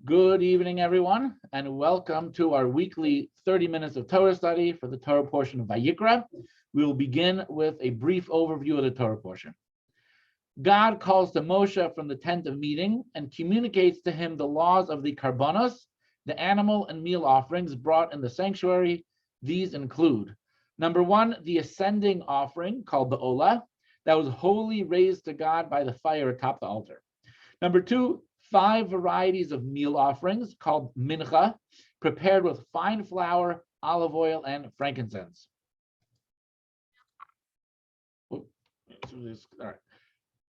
Good evening, everyone, and welcome to our weekly 30 minutes of Torah study for the Torah portion of Vayikra. We will begin with a brief overview of the Torah portion. God calls to Moshe from the tent of meeting and communicates to him the laws of the karbonos, the animal and meal offerings brought in the sanctuary. These include, number one, the ascending offering called the Olah, that was wholly raised to God by the fire atop the altar. Number two, 5 varieties of meal offerings called mincha, prepared with fine flour, olive oil, and frankincense. All right.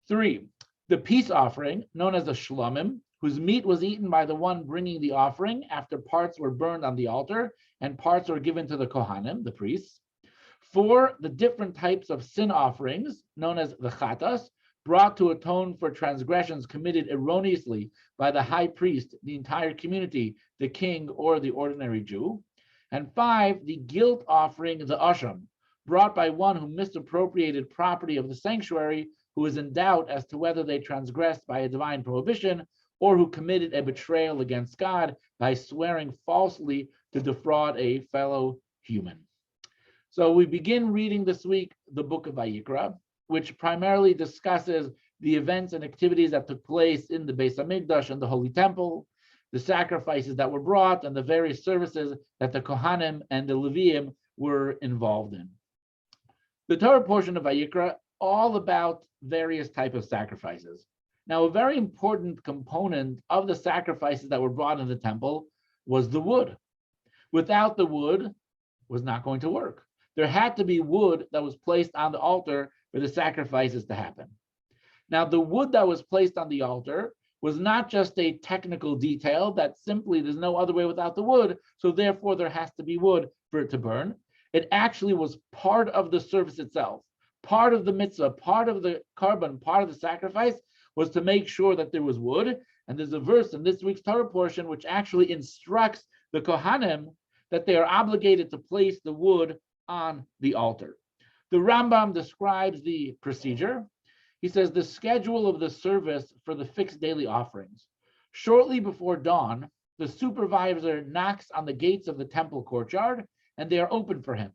3, the peace offering, known as the shlomim, whose meat was eaten by the one bringing the offering after parts were burned on the altar and parts were given to the kohanim, the priests. 4, the different types of sin offerings, known as the chatas, brought to atone for transgressions committed erroneously by the high priest, the entire community, the king, or the ordinary Jew. And 5, the guilt offering, the asham, brought by one who misappropriated property of the sanctuary, who is in doubt as to whether they transgressed by a divine prohibition or who committed a betrayal against God by swearing falsely to defraud a fellow human. So we begin reading this week the book of Vayikra, which primarily discusses the events and activities that took place in the Beis Hamikdash and the Holy Temple, the sacrifices that were brought, and the various services that the Kohanim and the Leviim were involved in. The Torah portion of Vayikra, all about various types of sacrifices. Now, a very important component of the sacrifices that were brought in the temple was the wood. Without the wood, was not going to work. There had to be wood that was placed on the altar for the sacrifices to happen. Now, the wood that was placed on the altar was not just a technical detail that simply there's no other way without the wood, so therefore there has to be wood for it to burn. It actually was part of the service itself, part of the mitzvah, part of the carbon, part of the sacrifice was to make sure that there was wood. And there's a verse in this week's Torah portion which actually instructs the Kohanim that they are obligated to place the wood on the altar. The Rambam describes the procedure. He says the schedule of the service for the fixed daily offerings. Shortly before dawn, the supervisor knocks on the gates of the temple courtyard and they are open for him.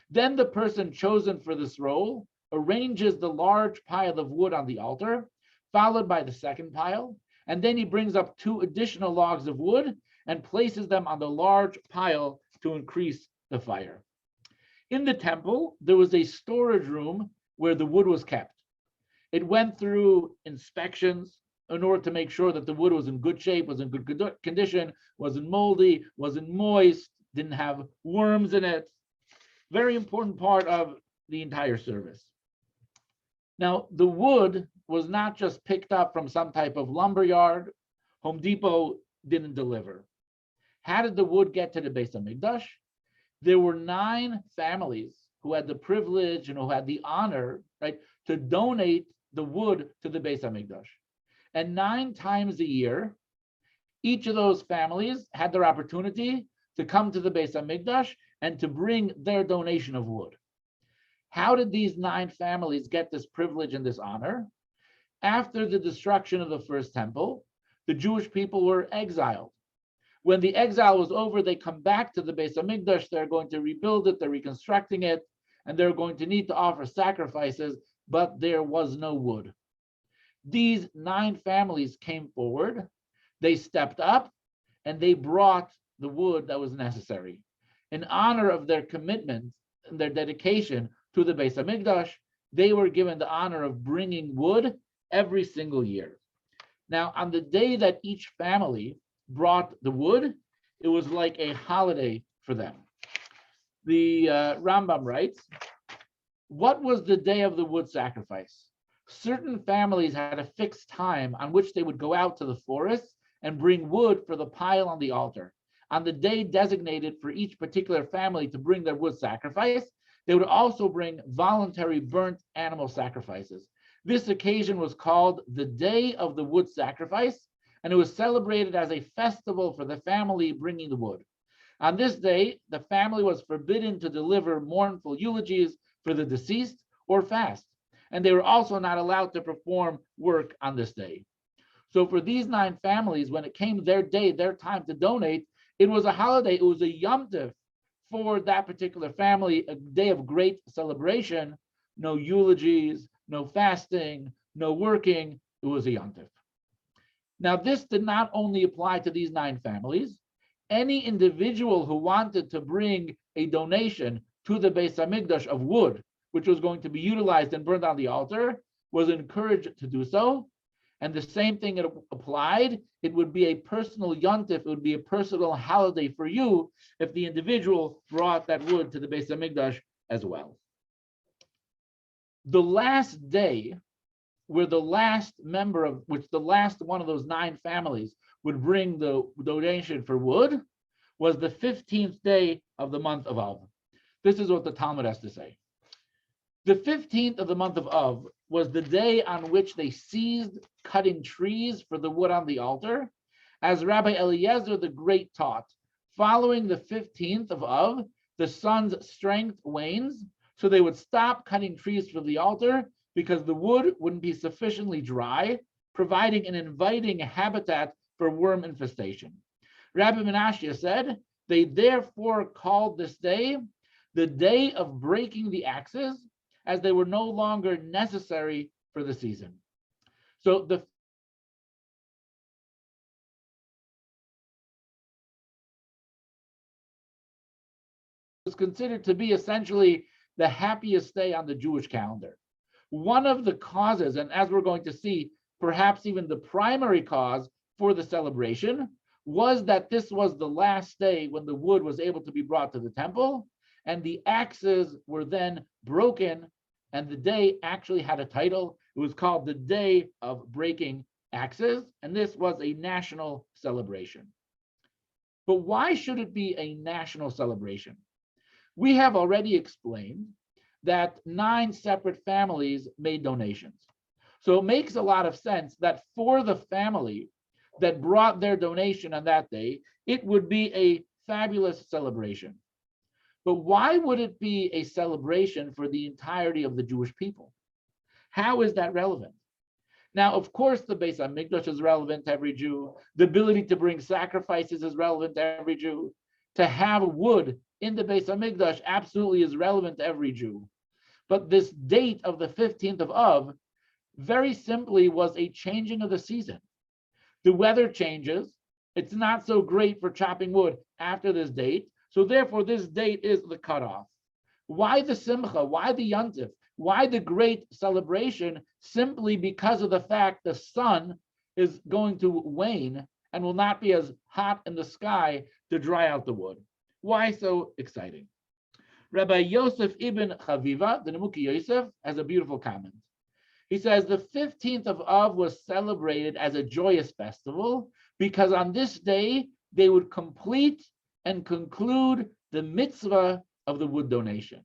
Then the person chosen for this role arranges the large pile of wood on the altar, followed by the second pile, and then he brings up 2 additional logs of wood and places them on the large pile to increase the fire. In the temple, there was a storage room where the wood was kept. It went through inspections in order to make sure that the wood was in good shape, was in good condition, wasn't moldy, wasn't moist, didn't have worms in it. Very important part of the entire service. Now, the wood was not just picked up from some type of lumber yard. Home Depot didn't deliver. How did the wood get to the Beis Hamikdash? There were 9 families who had the privilege and who had the honor, right, to donate the wood to the Beis Hamikdash. And 9 times a year, each of those families had their opportunity to come to the Beis Hamikdash and to bring their donation of wood. How did these 9 families get this privilege and this honor? After the destruction of the first temple, the Jewish people were exiled. When the exile was over, they come back to the Beis Hamikdash. They're going to rebuild it, they're reconstructing it, and they're going to need to offer sacrifices, but there was no wood. These 9 families came forward, they stepped up, and they brought the wood that was necessary. In honor of their commitment and their dedication to the Beis Hamikdash, they were given the honor of bringing wood every single year. Now, on the day that each family brought the wood, it was like a holiday for them. The Rambam writes, what was the day of the wood sacrifice? Certain families had a fixed time on which they would go out to the forest and bring wood for the pile on the altar. On the day designated for each particular family to bring their wood sacrifice, they would also bring voluntary burnt animal sacrifices. This occasion was called the Day of the Wood Sacrifice, and it was celebrated as a festival for the family bringing the wood. On this day, the family was forbidden to deliver mournful eulogies for the deceased or fast, and they were also not allowed to perform work on this day. So for these 9 families, when it came their day, their time to donate, it was a holiday. It was a Yom Tov for that particular family, a day of great celebration. No eulogies, no fasting, no working. It was a Yom Tov. Now, this did not only apply to these 9 families. Any individual who wanted to bring a donation to the Beis Hamikdash of wood, which was going to be utilized and burned on the altar, was encouraged to do so. And the same thing applied. It would be a personal yontif, it would be a personal holiday for you if the individual brought that wood to the Beis Hamikdash as well. The last day where the last member of which the last one of those 9 families would bring the donation for wood was the 15th day of the month of Av. This is what the Talmud has to say. The 15th of the month of Av was the day on which they ceased cutting trees for the wood on the altar. As Rabbi Eliezer the Great taught, following the 15th of Av, the sun's strength wanes, so they would stop cutting trees for the altar because the wood wouldn't be sufficiently dry, providing an inviting habitat for worm infestation. Rabbi Menashe said, they therefore called this day the day of breaking the axes, as they were no longer necessary for the season. So the was considered to be essentially the happiest day on the Jewish calendar. One of the causes, and as we're going to see, perhaps even the primary cause for the celebration, was that this was the last day when the wood was able to be brought to the temple, and the axes were then broken, and the day actually had a title. It was called the Day of Breaking Axes, and this was a national celebration. But why should it be a national celebration? We have already explained that 9 separate families made donations. So it makes a lot of sense that for the family that brought their donation on that day, it would be a fabulous celebration. But why would it be a celebration for the entirety of the Jewish people? How is that relevant? Now, of course, the Beis Hamikdash is relevant to every Jew. The ability to bring sacrifices is relevant to every Jew. To have wood in the Beis Hamikdash absolutely is relevant to every Jew. But this date of the 15th of Av very simply was a changing of the season. The weather changes. It's not so great for chopping wood after this date. So therefore, this date is the cutoff. Why the simcha? Why the yontif? Why the great celebration? Simply because of the fact the sun is going to wane and will not be as hot in the sky to dry out the wood. Why so exciting? Rabbi Yosef ibn Chaviva, the Nemuki Yosef, has a beautiful comment. He says the 15th of Av was celebrated as a joyous festival because on this day they would complete and conclude the mitzvah of the wood donation.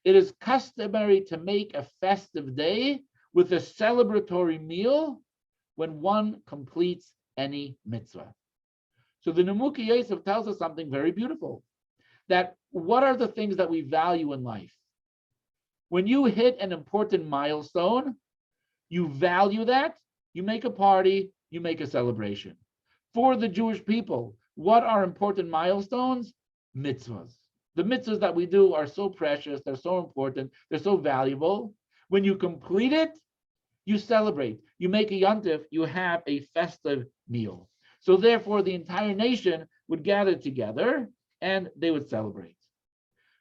It is customary to make a festive day with a celebratory meal when one completes any mitzvah. So the Nemuki Yosef tells us something very beautiful, that what are the things that we value in life? When you hit an important milestone, you value that, you make a party, you make a celebration. For the Jewish people, what are important milestones? Mitzvahs. The mitzvahs that we do are so precious, they're so important, they're so valuable. When you complete it, you celebrate. You make a yontif, you have a festive meal. So therefore, the entire nation would gather together and they would celebrate.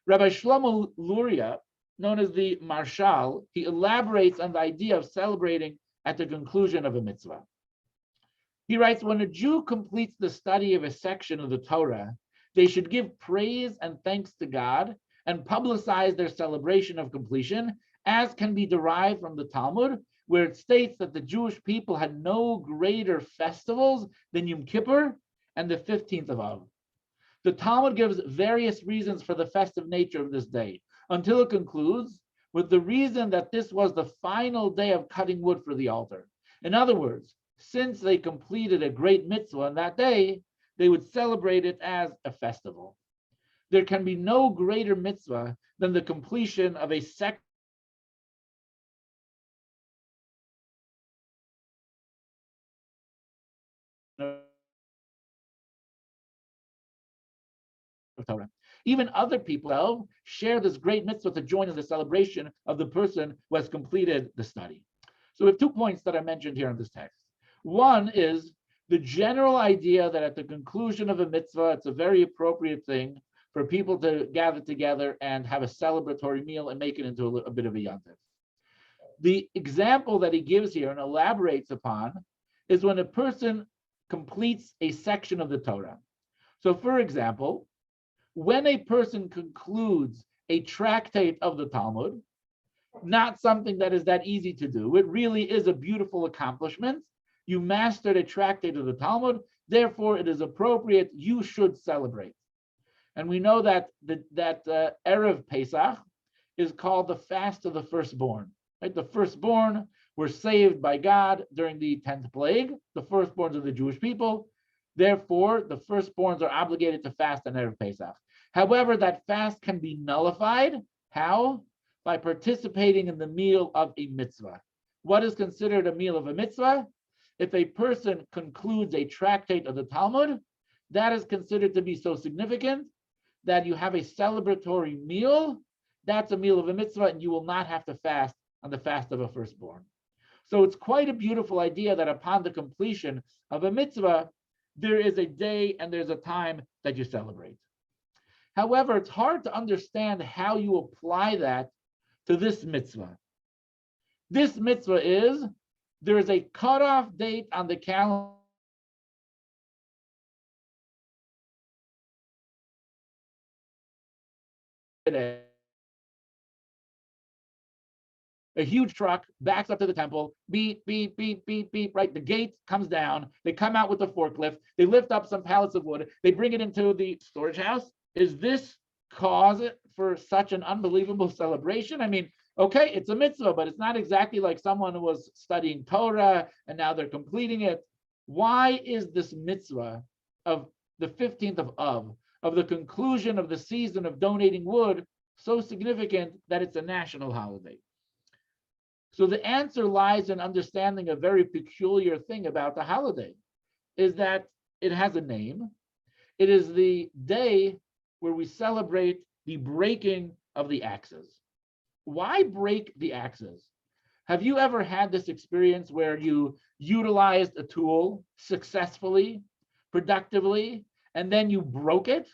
Rabbi Shlomo Luria, known as the Marshal, he elaborates on the idea of celebrating at the conclusion of a mitzvah. He writes, when a Jew completes the study of a section of the Torah, they should give praise and thanks to God and publicize their celebration of completion, as can be derived from the Talmud, where it states that the Jewish people had no greater festivals than Yom Kippur and the 15th of Av. The Talmud gives various reasons for the festive nature of this day, until it concludes with the reason that this was the final day of cutting wood for the altar. In other words, since they completed a great mitzvah on that day, they would celebrate it as a festival. There can be no greater mitzvah than the completion of a section of Torah. Even other people share this great mitzvah to join in the celebration of the person who has completed the study. So we have 2 points that are mentioned here in this text. One is the general idea that at the conclusion of a mitzvah, it's a very appropriate thing for people to gather together and have a celebratory meal and make it into a bit of a yontif. The example that he gives here and elaborates upon is when a person completes a section of the Torah. So, for example, when a person concludes a tractate of the Talmud, not something that is that easy to do. It really is a beautiful accomplishment. You mastered a tractate of the Talmud, therefore it is appropriate, you should celebrate. And we know that Erev Pesach is called the fast of the firstborn. Right? The firstborn were saved by God during the 10th plague, the firstborns of the Jewish people. Therefore, the firstborns are obligated to fast on Erev Pesach. However, that fast can be nullified. How? By participating in the meal of a mitzvah. What is considered a meal of a mitzvah? If a person concludes a tractate of the Talmud, that is considered to be so significant that you have a celebratory meal. That's a meal of a mitzvah, and you will not have to fast on the fast of a firstborn. So it's quite a beautiful idea that upon the completion of a mitzvah, there is a day and there's a time that you celebrate. However, it's hard to understand how you apply that to this mitzvah. This mitzvah is, there is a cutoff date on the calendar. A huge truck backs up to the temple, beep, beep, beep, beep, beep, right? The gate comes down, they come out with the forklift, they lift up some pallets of wood, they bring it into the storage house. Is this cause for such an unbelievable celebration? I mean, okay, it's a mitzvah, but it's not exactly like someone who was studying Torah and now they're completing it. Why is this mitzvah of the 15th of the conclusion of the season of donating wood, so significant that it's a national holiday? So the answer lies in understanding a very peculiar thing about the holiday, is that it has a name. It is the day where we celebrate the breaking of the axes. Why break the axes? Have you ever had this experience where you utilized a tool successfully, productively, and then you broke it?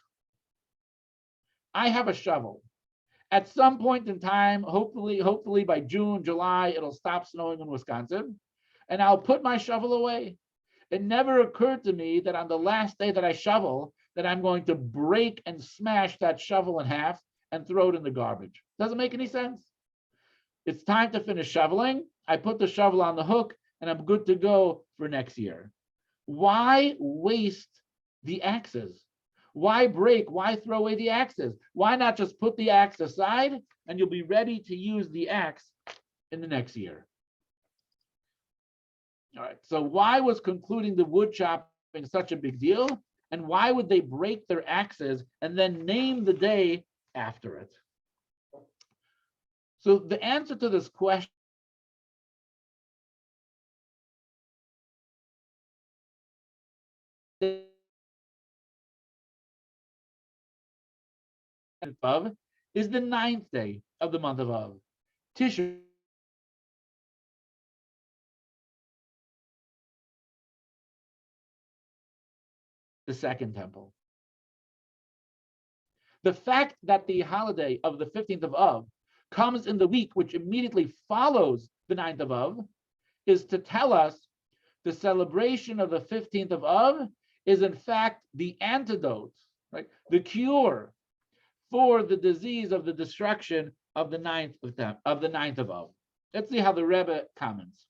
I have a shovel. At some point in time, hopefully by June, July, it'll stop snowing in Wisconsin, and I'll put my shovel away. It never occurred to me that on the last day that I shovel, that I'm going to break and smash that shovel in half and throw it in the garbage. Doesn't make any sense. It's time to finish shoveling. I put the shovel on the hook and I'm good to go for next year. Why waste the axes? Why break? Why throw away the axes? Why not just put the axe aside and you'll be ready to use the axe in the next year? All right, so why was concluding the wood chopping such a big deal? And why would they break their axes and then name the day after it? So the answer to this question of is the 9th day of the month of Av, Tishrei, the second temple. The fact that the holiday of the 15th of Av comes in the week which immediately follows the 9th of Av is to tell us the celebration of the 15th of Av is in fact the antidote, right? The cure for the disease of the destruction of the 9th of Av. Let's see how the Rebbe comments.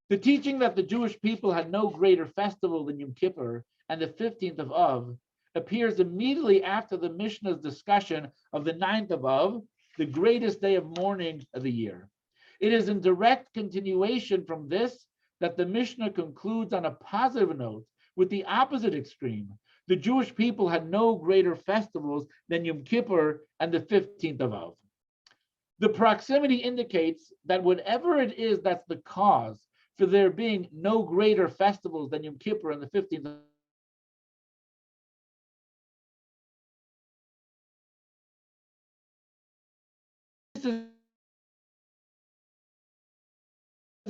The teaching that the Jewish people had no greater festival than Yom Kippur and the 15th of Av appears immediately after the Mishnah's discussion of the 9th of Av, the greatest day of mourning of the year. It is in direct continuation from this that the Mishnah concludes on a positive note with the opposite extreme. The Jewish people had no greater festivals than Yom Kippur and the 15th of Av. The proximity indicates that whatever it is that's the cause for there being no greater festivals than Yom Kippur and the 15th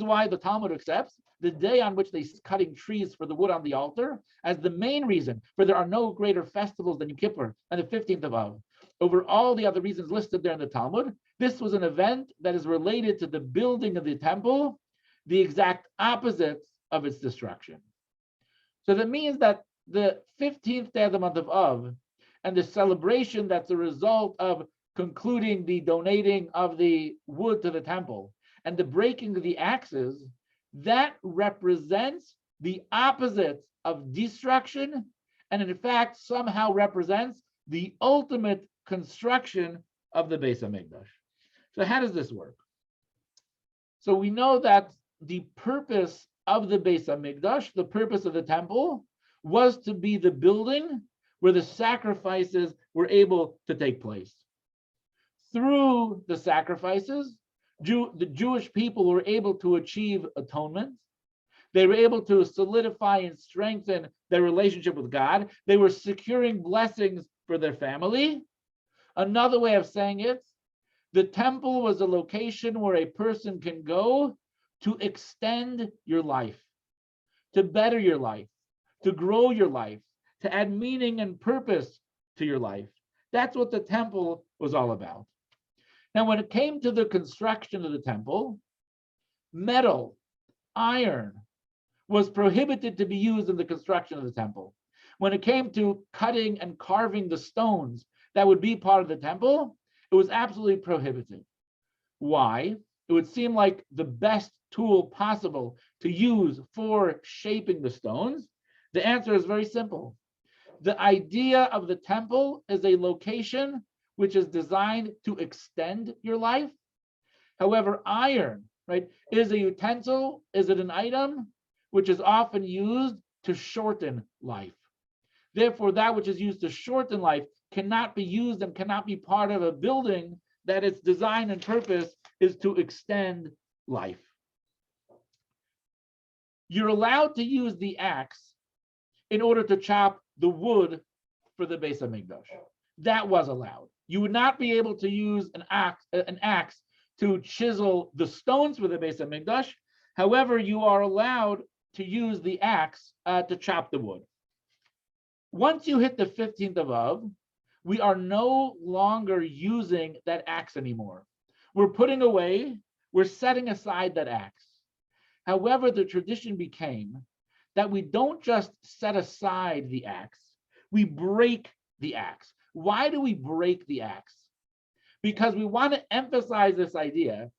why the Talmud accepts the day on which they cutting trees for the wood on the altar as the main reason, for there are no greater festivals than Yom Kippur and the 15th of Av. Over all the other reasons listed there in the Talmud, this was an event that is related to the building of the temple, the exact opposite of its destruction. So that means that the 15th day of the month of Av and the celebration that's a result of concluding the donating of the wood to the temple and the breaking of the axes, that represents the opposite of destruction, and in fact somehow represents the ultimate construction of the Beis Hamikdash. So how does this work? So we know that the purpose of the Beis Hamikdash, the purpose of the temple, was to be the building where the sacrifices were able to take place. Through the sacrifices, the Jewish people were able to achieve atonement. They were able to solidify and strengthen their relationship with God. They were securing blessings for their family. Another way of saying it, the temple was a location where a person can go to extend your life, to better your life, to grow your life, to add meaning and purpose to your life. That's what the temple was all about. Now, when it came to the construction of the temple, metal, iron, was prohibited to be used in the construction of the temple. When it came to cutting and carving the stones that would be part of the temple, it was absolutely prohibited. Why? It would seem like the best tool possible to use for shaping the stones. The answer is very simple. The idea of the temple is a location which is designed to extend your life. However, iron, right, is a utensil, is it an item which is often used to shorten life. Therefore, that which is used to shorten life cannot be used and cannot be part of a building that its design and purpose is to extend life. You're allowed to use the axe in order to chop the wood for the Beis Hamikdash. That was allowed. You would not be able to use an axe to chisel the stones for the Beis Hamikdash. However, you are allowed to use the axe to chop the wood. Once you hit the 15th of Av, we are no longer using that axe anymore. We're putting away, we're setting aside that axe. However, the tradition became that we don't just set aside the axe, we break the axe. Why do we break the axe? Because we want to emphasize this idea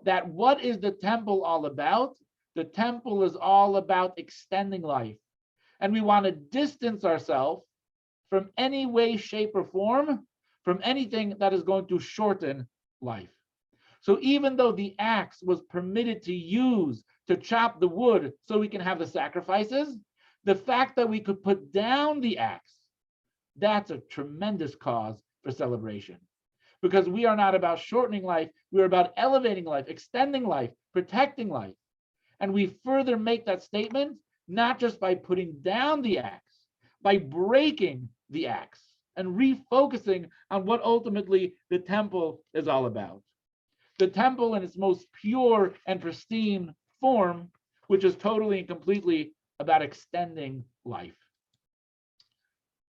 that what is the temple all about? The temple is all about extending life. And we want to distance ourselves from any way, shape, or form, from anything that is going to shorten life. So even though the axe was permitted to use to chop the wood so we can have the sacrifices, the fact that we could put down the axe, that's a tremendous cause for celebration. Because we are not about shortening life, we're about elevating life, extending life, protecting life. And we further make that statement not just by putting down the axe, by breaking the axe and refocusing on what ultimately the temple is all about. The temple in its most pure and pristine form, which is totally and completely about extending life.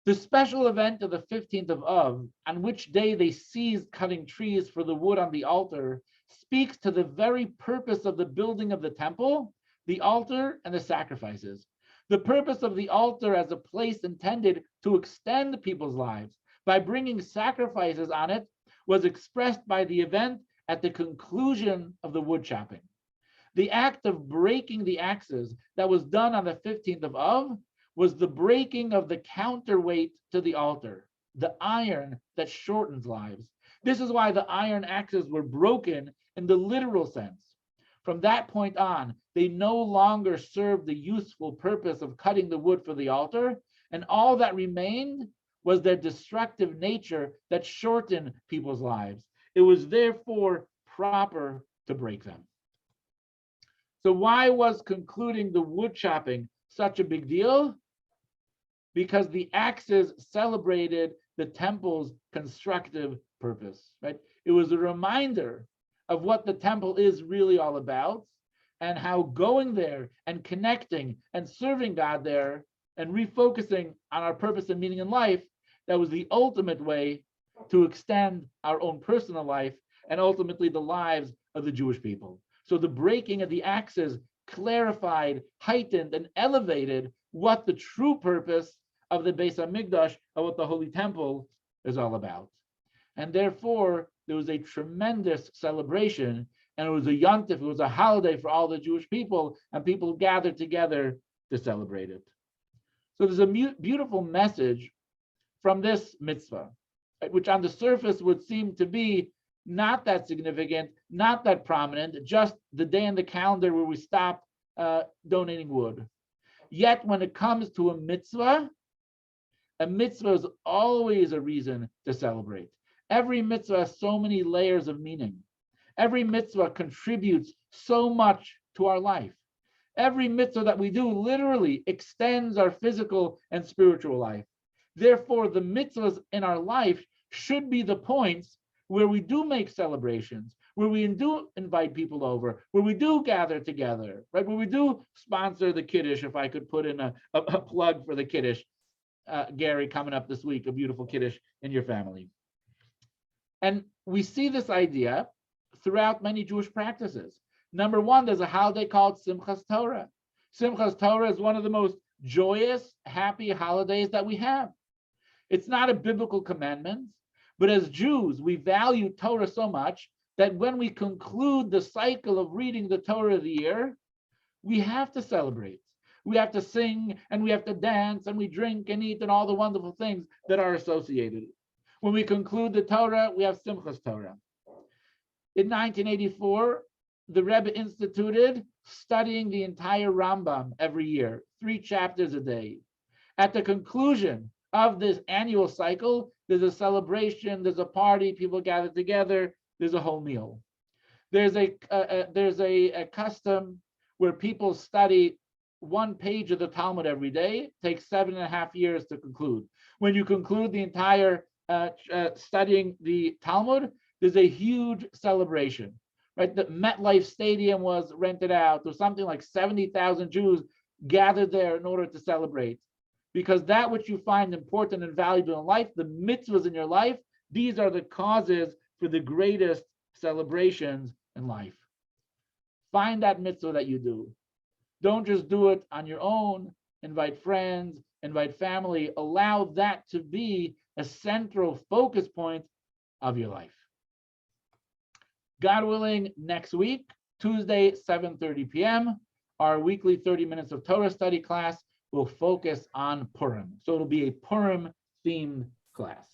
The special event of the 15th of Av, on which day they ceased cutting trees for the wood on the altar, speaks to the very purpose of the building of the temple, the altar, and the sacrifices. The purpose of the altar as a place intended to extend people's lives by bringing sacrifices on it was expressed by the event at the conclusion of the wood chopping. The act of breaking the axes that was done on the 15th of Av was the breaking of the counterweight to the altar, the iron that shortens lives. This is why the iron axes were broken in the literal sense. From that point on, they no longer served the useful purpose of cutting the wood for the altar, and all that remained was their destructive nature that shortened people's lives. It was therefore proper to break them. So why was concluding the wood chopping such a big deal? Because the axes celebrated the temple's constructive purpose, right? It was a reminder of what the temple is really all about, and how going there and connecting and serving God there and refocusing on our purpose and meaning in life, that was the ultimate way to extend our own personal life and ultimately the lives of the Jewish people. So the breaking of the axes clarified, heightened, and elevated what the true purpose of the Beis HaMikdash, of what the Holy Temple is all about. And therefore, there was a tremendous celebration, and it was a yontif, it was a holiday for all the Jewish people, and people gathered together to celebrate it. So there's a beautiful message from this mitzvah, which on the surface would seem to be not that significant, not that prominent, just the day in the calendar where we stop donating wood. Yet when it comes to a mitzvah is always a reason to celebrate. Every mitzvah has so many layers of meaning. Every mitzvah contributes so much to our life. Every mitzvah that we do literally extends our physical and spiritual life. Therefore, the mitzvahs in our life should be the points where we do make celebrations, where we do invite people over, where we do gather together, right? Where we do sponsor the Kiddush, if I could put in a plug for the Kiddush. Gary, coming up this week, a beautiful Kiddush in your family. And we see this idea throughout many Jewish practices. Number one, there's a holiday called Simchas Torah. Simchas Torah is one of the most joyous, happy holidays that we have. It's not a biblical commandment, but as Jews, we value Torah so much that when we conclude the cycle of reading the Torah of the year, we have to celebrate. We have to sing and we have to dance and we drink and eat and all the wonderful things that are associated. When we conclude the Torah, we have Simchas Torah. In 1984, the Rebbe instituted studying the entire Rambam every year, 3 chapters a day. At the conclusion of this annual cycle, there's a celebration, there's a party, people gather together, there's a whole meal. There's a custom where people study 1 page of the Talmud every day. It takes 7.5 years to conclude. When you conclude the entire studying the Talmud, there's a huge celebration, right? The MetLife Stadium was rented out. There's something like 70,000 Jews gathered there in order to celebrate. Because that which you find important and valuable in life, the mitzvahs in your life, these are the causes for the greatest celebrations in life. Find that mitzvah that you do. Don't just do it on your own. Invite friends, invite family. Allow that to be a central focus point of your life. God willing, next week, Tuesday, 7:30 p.m., our weekly 30 minutes of Torah study class will focus on Purim. So it'll be a Purim-themed class.